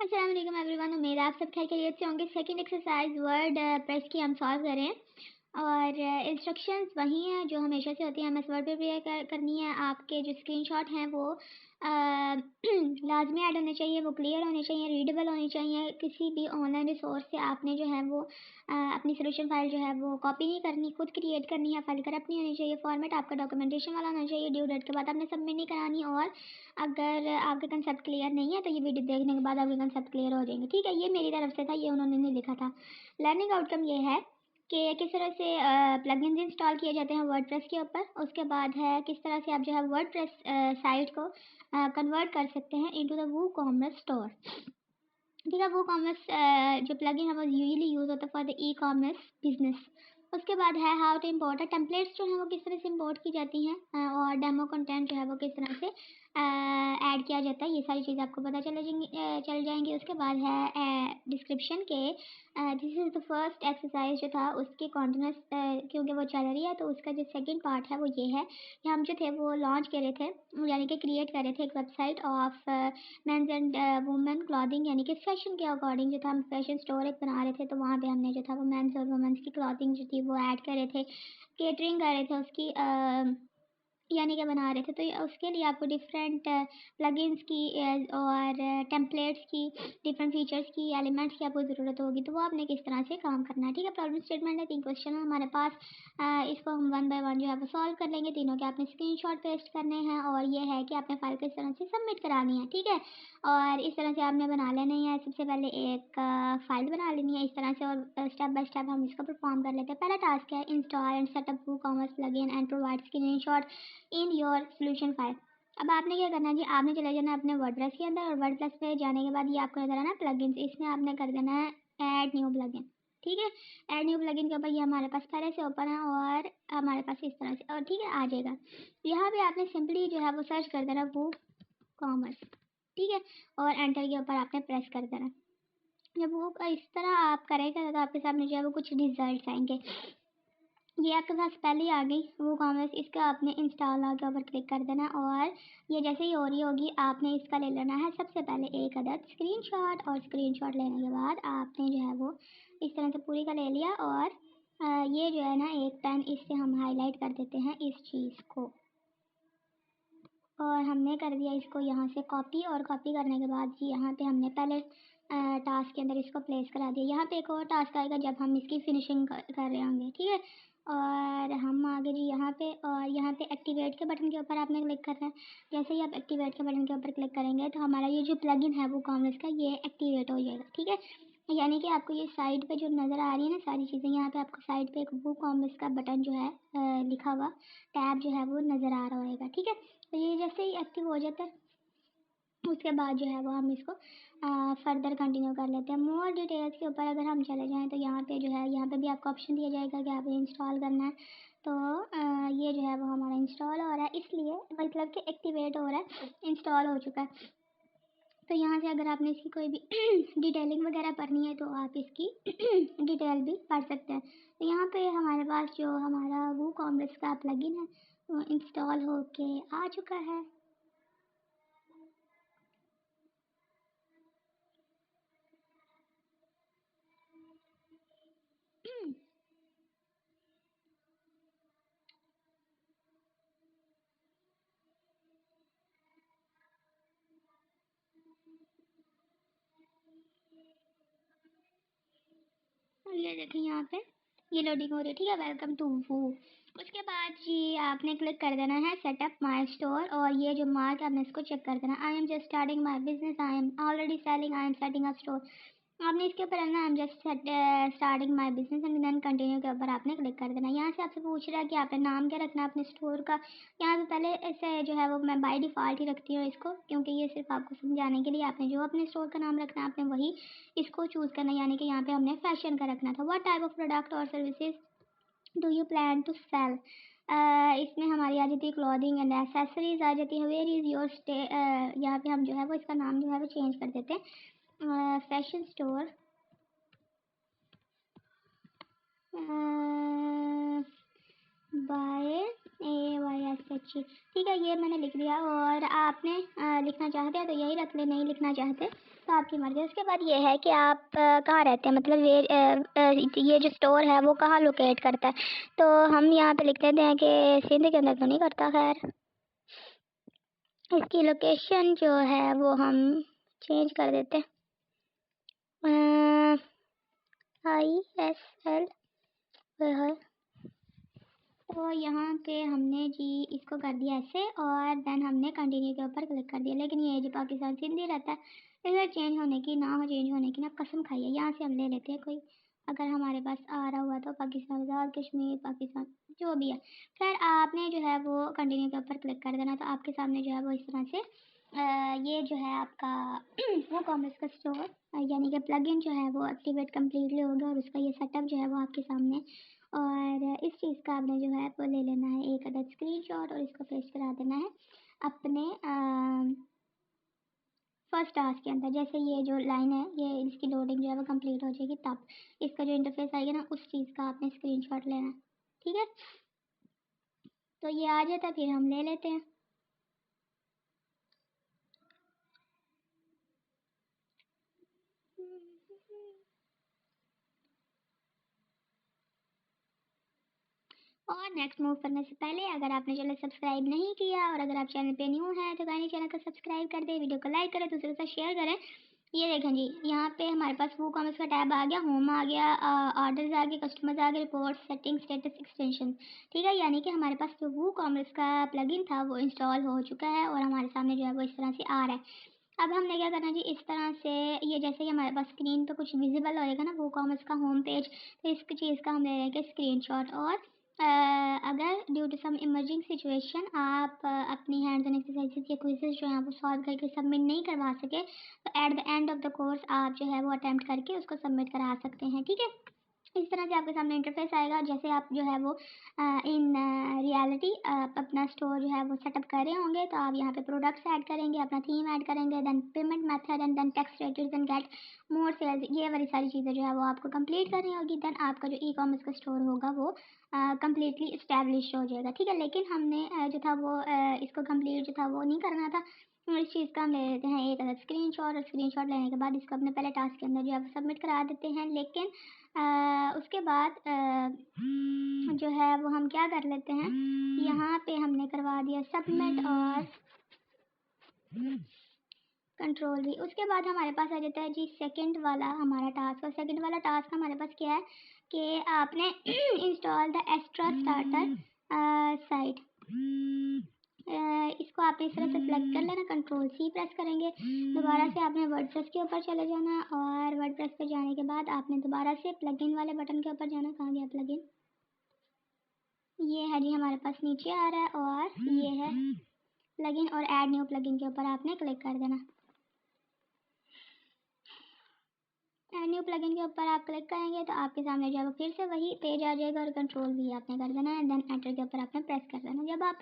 अस्सलाम वालेकुम एवरीवन, उम्मीद है आप सब खैरियत से होंगे। सेकंड एक्सरसाइज वर्ड प्रेस की हम सॉल्व कर रहे हैं और इंस्ट्रक्शंस वही हैं जो हमेशा से होती हैं। हमें वर्ड प्रिपेयर करनी है। आपके जो स्क्रीनशॉट हैं वो लाजमी ऐड होने चाहिए, वो क्लियर होने चाहिए, रीडेबल होने चाहिए। किसी भी ऑनलाइन रिसोर्स से आपने जो है वो अपनी सोल्यूशन फाइल जो है वो कॉपी नहीं करनी, खुद क्रिएट करनी है। फाइल करप्ट नहीं होनी चाहिए। फॉर्मेट आपका डॉक्यूमेंटेशन वाला होना चाहिए। ड्यू डेट के बाद आपने सबमिट नहीं करानी। और अगर आपके कंसेप्ट क्लियर नहीं है तो ये वीडियो देखने के बाद आपके कंसेप्ट क्लियर हो जाएंगे। ठीक है, ये मेरी तरफ से था, ये उन्होंने नहीं लिखा था। लर्निंग आउटकम ये है कि किस तरह से प्लगइन्स इंस्टॉल किए जाते हैं वर्डप्रेस के ऊपर। उसके बाद है किस तरह से आप जो है वर्डप्रेस साइट को कन्वर्ट कर सकते हैं इनटू द वूकॉमर्स स्टोर। ठीक है, वूकॉमर्स जो प्लगइन है वो यूजुअली यूज़ होता है for the e commerce business. उसके बाद है हाउ टू इम्पोर्ट है। टेम्पलेट्स जो है वो किस तरह से इम्पोर्ट की जाती हैं और डेमो कंटेंट जो है वो किस तरह से ऐड किया जाता है। ये सारी चीज़ें आपको पता चल जाएंगी। उसके बाद है डिस्क्रिप्शन के this is the first exercise जो था उसके कॉन्टिन्यूस क्योंकि वो चल रही है तो उसका जो सेकंड पार्ट है वो ये है कि हम जो थे वो लॉन्च कर रहे थे, यानी कि क्रिएट कर रहे थे एक website of men's and women clothing, यानी कि फैशन के अकॉर्डिंग जो था हम फैशन स्टोर एक बना रहे थे। तो वहाँ पे हमने जो था वो मेंस और वुमेन्स की क्लॉथिंग जो थी वो ऐड कर रहे थे, केटरिंग कर रहे थे उसकी, यानी कि बना रहे थे। तो उसके लिए आपको डिफरेंट प्लगइन्स की और टेम्पलेट्स की, डिफरेंट फीचर्स की, एलिमेंट्स की आपको ज़रूरत होगी। तो वो आपने किस तरह से काम करना है। ठीक है, प्रॉब्लम स्टेटमेंट है, 3 क्वेश्चन है हमारे पास। इसको हम 1 बाय 1 जो है वो सॉल्व कर लेंगे। तीनों के आपने स्क्रीनशॉट पेस्ट करने हैं और ये है कि आपने फाइल किस तरह से सबमिट करानी है। ठीक है, और इस तरह से आपने बना लेना है। सबसे पहले एक फाइल बना लेनी है इस तरह से और स्टेप बाय स्टेप हम इसको परफॉर्म कर लेते हैं। पहला टास्क है install and setup WooCommerce plugin and provide screenshot in your solution file. अब आपने क्या करना है जी, आपने चले जाना अपने वर्डप्रेस के अंदर और वर्डप्रेस पे जाने के बाद ये आपको नजर आना प्लगइन्स, इसमें आपने कर देना है ऐड न्यू प्लगइन। ठीक है, ऐड न्यू प्लगइन के ऊपर ये हमारे पास पहले से ओपन है और हमारे पास इस तरह से, और ठीक है आ जाएगा। यहाँ पे आपने सिंपली जो है वो सर्च कर देना वो कॉमर्स। ठीक है, और एंटर के ऊपर आपने प्रेस कर देना। जब वो इस तरह आप करेंगे तो आपके सामने जो है वो कुछ रिजल्ट आएंगे। ये आपके पास पहले ही आ गई वो कॉमर्स, इसका आपने इंस्टॉल नाउ के ऊपर क्लिक कर देना और ये जैसे ही हो रही होगी आपने इसका ले लेना है सबसे पहले एक अदद स्क्रीनशॉट। और स्क्रीनशॉट लेने के बाद आपने जो है वो इस तरह से पूरी का ले लिया और ये जो है ना एक पेन, इससे हम हाईलाइट कर देते हैं इस चीज़ को और हमने कर दिया इसको यहाँ से कॉपी। और कॉपी करने के बाद जी यहाँ पे हमने पहले टास्क के अंदर इसको प्लेस करा दिया। यहाँ पे एक और टास्क आएगा जब हम इसकी फिनिशिंग कर रहे होंगे। ठीक है, और हम आगे जी यहाँ पे, और यहाँ पे एक्टिवेट के बटन के ऊपर आपने क्लिक करना है। जैसे ही आप एक्टिवेट के बटन के ऊपर क्लिक करेंगे तो हमारा ये जो प्लगइन है वो कॉमर्स का ये एक्टिवेट हो जाएगा। ठीक है, यानी कि आपको ये साइड पे जो नज़र आ रही है ना सारी चीज़ें, यहाँ पे आपको साइड पे एक वो कॉमर्स का बटन जो है लिखा हुआ टैब जो है वो नज़र आ रहा होगा। ठीक है, तो ये जैसे ही एक्टिव हो जाता है उसके बाद जो है वो हम इसको फर्दर कंटिन्यू कर लेते हैं। मोर डिटेल्स के ऊपर अगर हम चले जाएं तो यहाँ पे जो है यहाँ पे भी आपको ऑप्शन दिया जाएगा कि आप इंस्टॉल करना है। तो ये जो है वो हमारा इंस्टॉल हो रहा है, इसलिए मतलब कि एक्टिवेट हो रहा है, इंस्टॉल हो चुका है। तो यहाँ से अगर आपने इसकी कोई भी डिटेलिंग वगैरह पढ़नी है तो आप इसकी डिटेल भी पढ़ सकते हैं। तो यहाँ पे हमारे पास जो हमारा वो कॉमर्स का प्लगइन है वो इंस्टॉल होके आ चुका है। ये देखिए यहाँ पे ये लोडिंग हो रही है। ठीक है, वेलकम टू वो। उसके बाद जी आपने क्लिक कर देना है सेटअप माय स्टोर और ये जो मार्क है आपने इसको चेक कर देना। I am just starting my business, I am already selling, I am setting up store. आपने इसके ऊपर है ना I am just starting my business and then continue के ऊपर आपने क्लिक कर देना। यहाँ से आपसे पूछ रहा है कि आपने नाम क्या रखना है अपने स्टोर का। यहाँ से पहले ऐसे जो है वो मैं बाय डिफ़ॉल्ट ही रखती हूँ इसको, क्योंकि ये सिर्फ आपको समझाने के लिए। आपने जो अपने स्टोर का नाम रखना है आपने वही इसको चूज़ करना है, यानी कि यहाँ पे हमने फैशन का रखना था। व्हाट टाइप ऑफ प्रोडक्ट और services do you plan to sell. इसमें हमारी आ जाती है क्लॉथिंग एंड एसेसरीज आ जाती है। वेयर इज़ योर स्टे, यहाँ पे हम जो है वो इसका नाम जो है वो चेंज कर देते हैं फैशन स्टोर बाय AYSH। ठीक है, ये मैंने लिख दिया। और आपने लिखना चाहते हैं तो यही रख ले, नहीं लिखना चाहते तो आपकी मर्ज़ी। उसके बाद ये है कि आप कहाँ रहते हैं, मतलब ये जो स्टोर है वो कहाँ लोकेट करता है। तो हम यहाँ पे लिख देते हैं कि सिंध के अंदर तो नहीं करता। खैर, इसकी लोकेशन जो है वो हम चेंज कर देते हैं, ISL है। तो यहाँ पे हमने जी इसको कर दिया ऐसे, और देन हमने कंटिन्यू के ऊपर क्लिक कर दिया। लेकिन ये जो पाकिस्तान सिंध ही रहता है, इधर चेंज होने की ना हो, चेंज होने की ना कसम खाइए। यहाँ से हम ले लेते हैं कोई, अगर हमारे पास आ रहा हुआ तो पाकिस्तान, आज़ाद कश्मीर, पाकिस्तान, जो भी है। खैर, आपने जो है वो कंटिन्यू के ऊपर क्लिक कर देना। तो आपके सामने जो है वो इस तरह से ये जो है आपका वो कॉमर्स का स्टोर यानी कि प्लगइन जो है वो एक्टिवेट कम्प्लीटली हो गया, और उसका ये सेटअप जो है वो आपके सामने। और इस चीज़ का आपने जो है वो ले लेना है एक अदद स्क्रीनशॉट, और इसको पेस्ट करा देना है अपने फर्स्ट टास्क के अंदर। जैसे ये जो लाइन है, ये इसकी लोडिंग जो है वो कंप्लीट हो जाएगी, तब इसका जो इंटरफेस आएगा ना, उस चीज़ का आपने स्क्रीनशॉट लेना है। ठीक है, तो ये आ जाता है, फिर हम ले लेते हैं। और नेक्स्ट मूव करने से पहले अगर आपने चैनल सब्सक्राइब नहीं किया, और अगर आप चैनल पे न्यू हैं तो काइंडली चैनल को सब्सक्राइब कर दें, वीडियो को लाइक करें, दूसरे के साथ शेयर करें। ये देखें जी, यहाँ पे हमारे पास वो कॉमर्स का टैब आ गया, होम आ गया, ऑर्डर्स आ गए, कस्टमर्स आ गए, रिपोर्ट, सेटिंग, स्टेटस, एक्सटेंशन। ठीक है, यानी कि हमारे पास जो वो कॉमर्स का प्लगइन था वो इंस्टॉल हो चुका है, और हमारे सामने जो है वो इस तरह से आ रहा है। अब हमने क्या करना जी, इस तरह से ये जैसे ही हमारे पास स्क्रीन पे कुछ विजिबल होएगा ना वो कॉमर्स का होम पेज, तो इस चीज़ का हम ले लेंगे स्क्रीनशॉट। और अगर due to some emerging situation आप अपनी हैंड्स ऑन एक्सरसाइजेस या क्विजेस जो हैं वो सॉल्व करके सबमिट नहीं करवा सके, तो at the end of the course आप जो है वो अटैम्प्ट करके उसको सबमिट करा सकते हैं। ठीक है, इस तरह से आपके सामने इंटरफेस आएगा। जैसे आप जो है वो इन रियलिटी अपना स्टोर जो है वो सेटअप कर रहे होंगे, तो आप यहाँ पे प्रोडक्ट्स ऐड करेंगे, अपना थीम ऐड करेंगे, then payment method, and then tax rates and get more sales, ये वाली सारी चीज़ें जो है वो आपको कंप्लीट करनी होगी। देन आपका जो ई कॉमर्स का स्टोर होगा वो कम्प्लीटली इस्टेब्लिश हो जाएगा। ठीक है, लेकिन हमने जो था वो इसको कंप्लीट जो था वो नहीं करना था। तो इस चीज़ का हम ले लेते हैं एक अलग स्क्रीनशॉट, और स्क्रीनशॉट लेने के बाद इसको अपने पहले टास्क के अंदर जो है सबमिट करा देते हैं। लेकिन उसके बाद जो है वो हम क्या कर लेते हैं, यहाँ पे हमने करवा दिया सबमिट और कंट्रोल भी। उसके बाद हमारे पास आ जाता है जी सेकंड वाला हमारा टास्क। और सेकंड वाला टास्क हमारे पास क्या है कि आपने install the extra starter site. इसको आप इस तरह से सेलेक्ट कर लेना, कंट्रोल C प्रेस करेंगे, दोबारा से आपने वर्डप्रेस के ऊपर चले जाना, और वर्डप्रेस पे जाने के बाद आपने दोबारा से प्लगइन वाले बटन के ऊपर जाना। कहाँ गया प्लगइन, ये है जी हमारे पास नीचे आ रहा है, और ये है प्लगइन, और ऐड न्यू प्लगइन के ऊपर आपने क्लिक कर देना। ऐड न्यू प्लगइन के ऊपर आप क्लिक करेंगे तो आपके सामने जो है वो फिर से वही पेज आ जाएगा, और कंट्रोल भी आपने कर देना है, देन एंटर के ऊपर आपने प्रेस कर देना। जब आप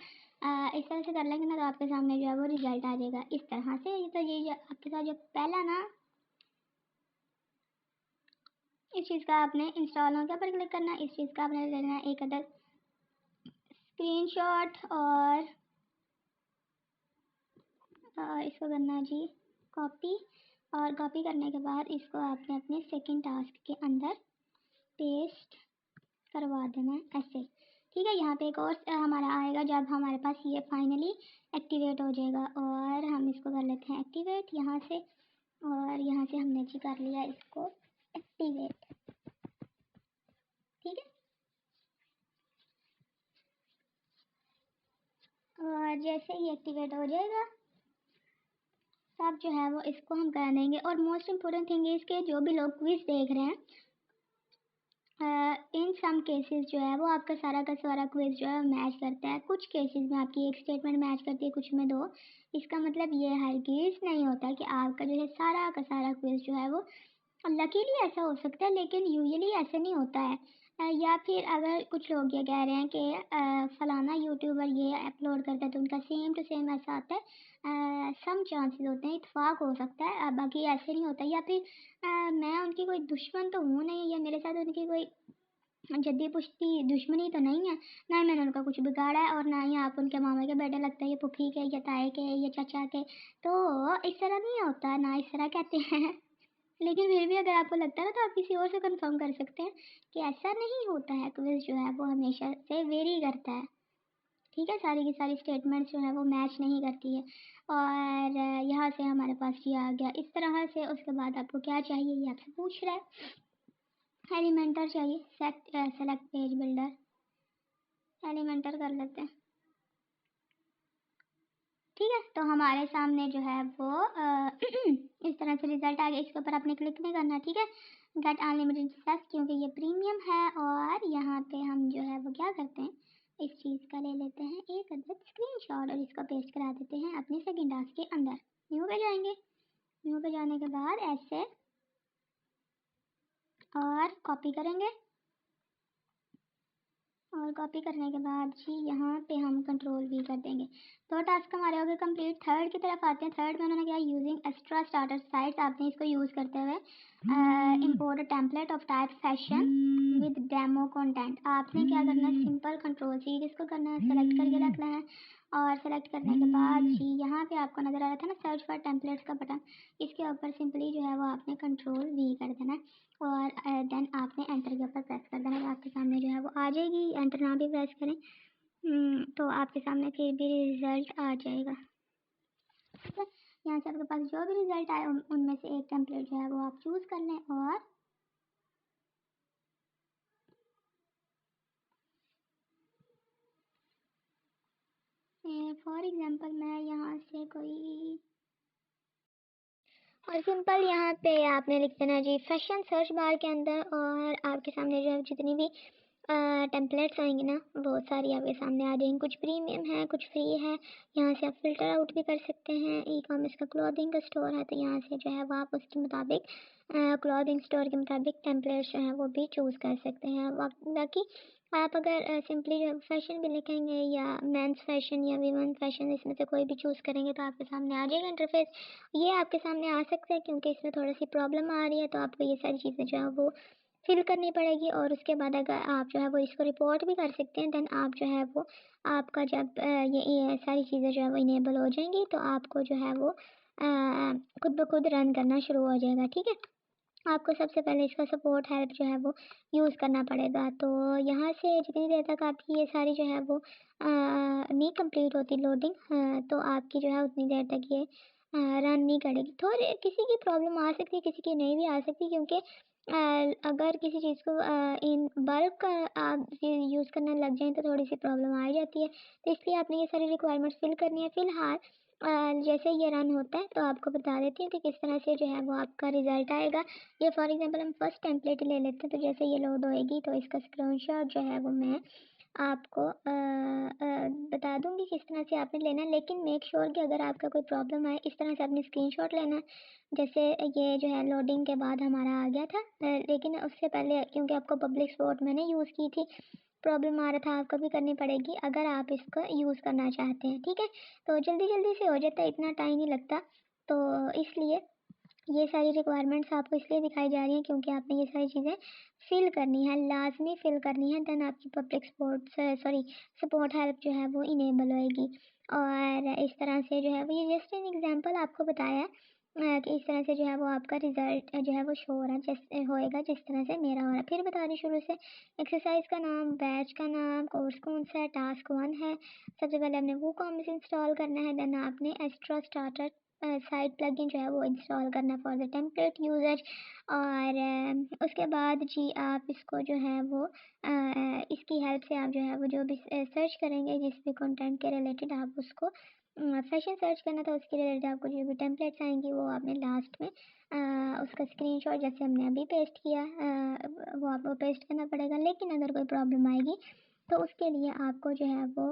इस तरह से कर लेंगे ना तो आपके सामने जो है वो रिजल्ट आ जाएगा इस तरह से। तो ये जो आपके साथ जो पहला ना, इस चीज़ का आपने इंस्टॉल हो के ऊपर क्लिक करना, इस चीज़ का आपने लेना है एक अदर स्क्रीनशॉट, और इसको करना है जी कॉपी, और कॉपी करने के बाद इसको आपने अपने सेकंड टास्क के अंदर पेस्ट करवा देना है ऐसे। ठीक है, यहाँ पे एक और हमारा आएगा जब हमारे पास ये फाइनली एक्टिवेट हो जाएगा, और हम इसको कर लेते हैं एक्टिवेट यहाँ से, और यहाँ से हमने जी कर लिया इसको एक्टिवेट। ठीक है, और जैसे ही एक्टिवेट हो जाएगा तब जो है वो इसको हम कर देंगे। और मोस्ट इम्पोर्टेंट थिंग है इसके, जो भी लोग क्विज देख रहे हैं, इन सम केसेस जो है वो आपका सारा का सारा क्विज जो है मैच करता है। कुछ केसेस में आपकी एक स्टेटमेंट मैच करती है, कुछ में दो। इसका मतलब ये हरगिज़ नहीं होता कि आपका जो है सारा का सारा क्विज जो है वो, लकीली ऐसा हो सकता है लेकिन यूजुअली ऐसे नहीं होता है। या फिर अगर कुछ लोग ये कह रहे हैं कि फलाना यूट्यूबर ये अपलोड करता है तो उनका सेम टू सेम ऐसा आता है, सम चांसेस होते हैं, इत्तेफाक हो सकता है, बाकी ऐसे नहीं होता। या फिर मैं उनकी कोई दुश्मन तो हूँ नहीं, या मेरे साथ उनकी कोई जद्दी पुश्ती दुश्मनी तो नहीं है, ना ही मैंने उनका कुछ बिगाड़ा है और ना ही आप उनके मामा के बेटे लगते हैं, ये पुफी के या ताए के या चाचा के। तो इस तरह नहीं होता है, ना इस तरह कहते हैं। लेकिन फिर भी अगर आपको लगता है ना तो आप किसी और से कंफर्म कर सकते हैं कि ऐसा नहीं होता है। क्विज जो है वो हमेशा से वेरी करता है, ठीक है, सारी की सारी स्टेटमेंट्स जो है वो मैच नहीं करती है। और यहाँ से हमारे पास ये आ गया इस तरह से। उसके बाद आपको क्या चाहिए ये आपसे पूछ रहा है। एलिमेंटर चाहिए, सेलेक्ट पेज बिल्डर, एलिमेंटर कर लेते हैं, ठीक है। तो हमारे सामने जो है वो इस तरह से रिजल्ट आ गया। इसके ऊपर आपने क्लिक नहीं करना, ठीक है। गेट अनलिमिटेड एक्सेस, क्योंकि ये प्रीमियम है। और यहाँ पे हम जो है वो क्या करते हैं, इस चीज़ का ले लेते हैं एक अदद स्क्रीनशॉट और इसको पेस्ट करा देते हैं अपने सेकंड टास्क के अंदर। न्यू पे जाएंगे, न्यू पे जाने के बाद ऐसे और कॉपी करेंगे, और कॉपी करने के बाद जी यहाँ पे हम कंट्रोल भी कर देंगे। दो टास्क हमारे हो गए कंप्लीट। थर्ड की तरफ आते हैं। थर्ड में उन्होंने क्या, यूजिंग एक्स्ट्रा स्टार्टर साइट्स, आपने इसको यूज़ करते हुए import template of type fashion with demo content. आपने क्या करना है, सिंपल कंट्रोल सी किसको करना है, सेलेक्ट करके रखना है। और सेलेक्ट करने के बाद जी यहाँ पे आपको नज़र आ रहा था ना सर्च फॉर टेम्पलेट्स का बटन, इसके ऊपर सिंपली जो है वो आपने कंट्रोल वी कर देना है। और देन आपने एंटर के ऊपर प्रेस कर देना है, आपके सामने जो है वो आ जाएगी। एंटर ना भी प्रेस करें तो आपके सामने फिर भी रिजल्ट आ जाएगा, ठीक है। यहाँ से आपके पास जो भी रिजल्ट आए उनमें से एक टेम्पलेट जो है वो आप चूज़ कर लें। और फॉर एग्जांपल मैं यहाँ से कोई और सिंपल यहाँ पे आपने लिख देना जी फैशन सर्च बार के अंदर। और आपके सामने जो है जितनी भी टेम्पलेट्स आएंगी ना वो सारी आपके सामने आ जाएंगी। कुछ प्रीमियम है, कुछ फ्री है। यहाँ से आप फिल्टर आउट भी कर सकते हैं। ई कॉमर्स का क्लॉथिंग का स्टोर है, तो यहाँ से जो है वो आप उसके मुताबिक क्लॉथिंग स्टोर के मुताबिक टेम्पलेट्स जो है वो भी चूज़ कर सकते हैं। बाकी आप अगर सिंपली जो है फैशन भी लिखेंगे या मेंस फैशन या वीमेन फैशन, इसमें से कोई भी चूज़ करेंगे तो आपके सामने आ जाएगा इंटरफेस। ये आपके सामने आ सकता है क्योंकि इसमें थोड़ी सी प्रॉब्लम आ रही है, तो आपको ये सारी चीज़ें जो है वो फिल करनी पड़ेगी। और उसके बाद अगर आप जो है वो इसको रिपोर्ट भी कर सकते हैं, देन आप जो है वो आपका जब ये सारी चीज़ें जो है वो इनेबल हो जाएंगी तो आपको जो है वो खुद ब खुद रन करना शुरू हो जाएगा, ठीक है। आपको सबसे पहले इसका सपोर्ट हेल्प जो है वो यूज़ करना पड़ेगा। तो यहाँ से जितनी देर तक आपकी ये सारी जो है वो नहीं कंप्लीट होती लोडिंग, तो आपकी जो है उतनी देर तक ये रन नहीं करेगी। थोड़ी किसी की प्रॉब्लम आ सकती है, किसी की नहीं भी आ सकती, क्योंकि अगर किसी चीज़ को इन बल्क आप यूज़ करने लग जाएं तो थोड़ी सी प्रॉब्लम आ ही जाती है। तो इसलिए आपने ये सारी रिक्वायरमेंट्स फिल करनी है। फ़िलहाल जैसे ये रन होता है तो आपको बता देती हूँ कि किस तरह से जो है वो आपका रिज़ल्ट आएगा। ये फॉर एग्जांपल हम फर्स्ट टेम्पलेट ले लेते हैं, तो जैसे ये लोड होएगी तो इसका स्क्रीनशॉट जो है वो मैं आपको बता दूंगी किस तरह से आपने लेना है। लेकिन मेक श्योर कि अगर आपका कोई प्रॉब्लम आए इस तरह से आपने स्क्रीनशॉट लेना है। जैसे ये जो है लोडिंग के बाद हमारा आ गया था, लेकिन उससे पहले क्योंकि आपको पब्लिक स्पॉट मैंने यूज़ की थी, प्रॉब्लम आ रहा था, आपको भी करनी पड़ेगी अगर आप इसको यूज़ करना चाहते हैं, ठीक है। तो जल्दी जल्दी से हो जाता है, इतना टाइम नहीं लगता। तो इसलिए ये सारी रिक्वायरमेंट्स आपको इसलिए दिखाई जा रही हैं क्योंकि आपने ये सारी चीज़ें फिल करनी है, लाजमी फिल करनी है। देन आपकी पब्लिक सपोर्ट हेल्प जो है वो इनेबल होएगी। और इस तरह से जो है वो ये जस्ट एन एग्जांपल आपको बताया है कि इस तरह से जो है वो आपका रिजल्ट जो है वो शो हो रहा है, जैसे होएगा जिस तरह से मेरा हो रहा है। फिर बता रही शुरू से, एक्सरसाइज का नाम, बैच का नाम, कोर्स कौन सा है, टास्क 1 है। सबसे पहले आपने वो कॉमर्स इंस्टॉल करना है। देन आपने एक्स्ट्रा स्टार्टर साइड प्लगइन जो है वो इंस्टॉल करना फॉर द टेम्पलेट यूजर। और उसके बाद जी आप इसको जो है वो इसकी हेल्प से आप जो है वो जो भी सर्च करेंगे जिस भी कंटेंट के रिलेटेड, आप उसको फैशन सर्च करना था उसके रिलेटेड आपको जो भी टेम्पलेट्स आएंगी वो आपने लास्ट में उसका स्क्रीनशॉट जैसे हमने अभी पेस्ट किया वो आपको पेस्ट करना पड़ेगा। लेकिन अगर कोई प्रॉब्लम आएगी तो उसके लिए आपको जो है वो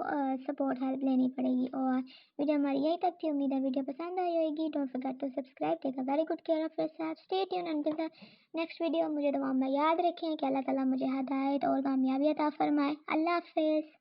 सपोर्ट हेल्प लेनी पड़ेगी। और वीडियो हमारी यही तक थी, उम्मीद है वीडियो पसंद आई होगी। Don't forget to subscribe, take a very good care of yourself, stay tune until the next video. मुझे दुआ में याद रखें कि अल्लाह ताला मुझे हिदायत और कामयाबी अता फरमाए। अल्लाह हाफिज़।